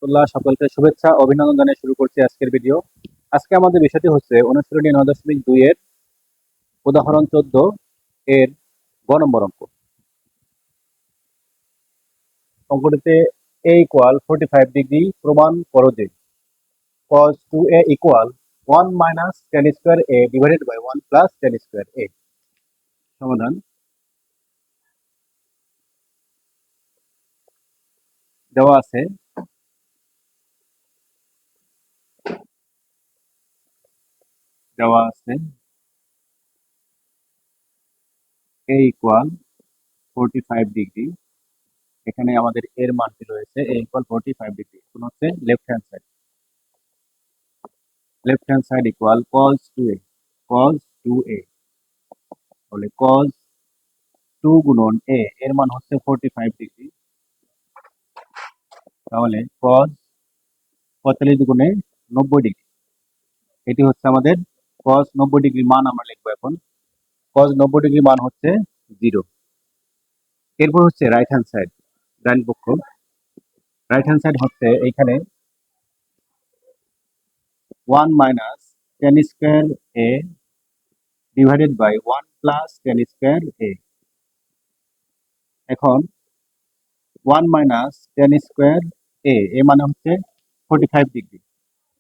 রহমতুল্লাহ। সকলকে শুভেচ্ছা অভিনন্দন জানিয়ে শুরু করছি আজকের ভিডিও। আজকে আমাদের বিষয়টি হচ্ছে অনুশীলনী 9.2 এর উদাহরণ 14 এর গ নম্বর অঙ্ক। অঙ্কটিতে a ইকুয়াল 45 ডিগ্রি প্রমাণ করো যে cos 2a equal 1 minus tan square a divided by 1 plus tan square a। সমাধান। দেওয়া আছে a ইকুয়াল 45 ডিগ্রি। এখানে আমাদের এর মানটি রয়েছে a ইকুয়াল 45 ডিগ্রি। এখন হচ্ছে left hand side equal cos 2a তাহলে cos 2 গুণন a এর মান হচ্ছে 45 ডিগ্রি। তাহলে cos 45 গুণে 90 ডিগ্রি, এটি হচ্ছে আমাদের cos 90 ডিগ্রি মান। আমরা লিখবো এখন cos 90 ডিগ্রি মান হচ্ছে 0। এরপর হচ্ছে রাইট হ্যান্ড সাইড, ডান পক্ষ। রাইট হ্যান্ড সাইড হচ্ছে এইখানে 1 minus tan square a divided by 1 plus tan square a। এখন 1 মাইনাস tan স্কয়ার a এ মানে হচ্ছে 45 ডিগ্রি,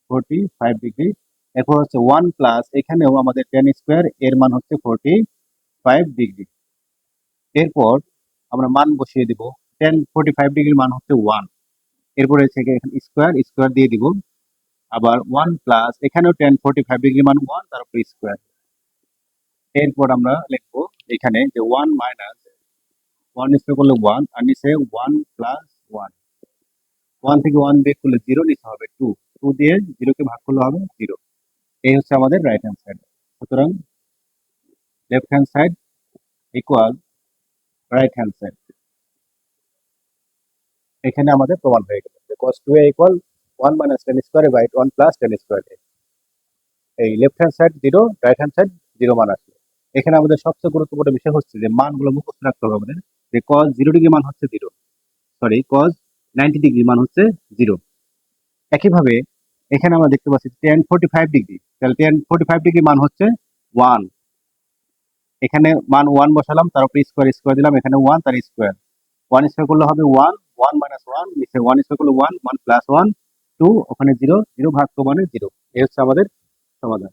45 ডিগ্রি। এখন হচ্ছে 1 প্লাস এখানেও আমাদের tan স্কয়ার এর মান হচ্ছে 45 ডিগ্রি। এরপর আমরা মান বসিয়ে দিব। tan 45 ডিগ্রির মান হচ্ছে 1। এরপরে থেকে এখানে স্কয়ার দিয়ে দিব। আবার 1 প্লাস এখানেও tan 45 ডিগ্রির মান 1, তারপর স্কয়ার। এরপর আমরা লিখবো এখানে যে 1 মাইনাস 1 স্কয়ার করলে 1, আর নিচে 1 প্লাস 1। 1 থেকে 1 বিয়োগ করলে 0, নিচে হবে 2। 2 দিয়ে 0 কে ভাগ করলে হবে 0। এই হচ্ছে আমাদের রাইট হ্যান্ড সাইড। সুতরাং left hand side equal right hand side. এখানে আমাদের প্রমাণ হয়ে গেল যে cos 2a equal 1 minus tan square by 1 plus tan square a। এই left hand side 0, right hand side 0 মান আসবে। এখানে আমাদের সবচেয়ে গুরুত্বপূর্ণ বিষয় হচ্ছে যে মানগুলো মুখস্থ রাখতে হবে আমাদের। যে cos 0 ডিগ্রি মান হচ্ছে 0, সরি cos 90 ডিগ্রি মান হচ্ছে 0। একইভাবে এখানে আমরা দেখতে পাচ্ছি tan 45 ডিগ্রি, তাহলে tan 45 ডিগ্রি মান হচ্ছে 1। এখানে মান 1 বসালাম, তারপর স্কয়ার দিলাম, এখানে 1 তার স্কয়ার। 1 স্কয়ার করলে হবে 1, 1 মাইনাস 1, নিচে 1 স্কয়ার করলে 1, 1 প্লাস 1, 2, ওখানে 0, 0 ভাগ মানে 0। এই হচ্ছে আমাদের সমাধান।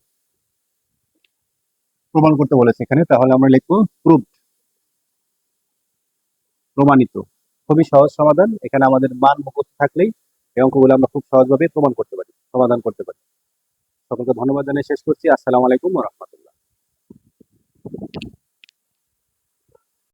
প্রমাণ করতে বলেছে এখানে, তাহলে আমরা লিখবো প্রুভড, প্রমাণিত। খুবই সহজ সমাধান। এখানে আমাদের মান মুখস্থ থাকলেই এই অঙ্কগুলো আমরা খুব সহজভাবে প্রমাণ করতে পারি, সমাধান করতে পারি। সকলকে ধন্যবাদ জানিয়ে শেষ করছি। আসসালামু আলাইকুম ওয়া রাহমাতুল্লাহ।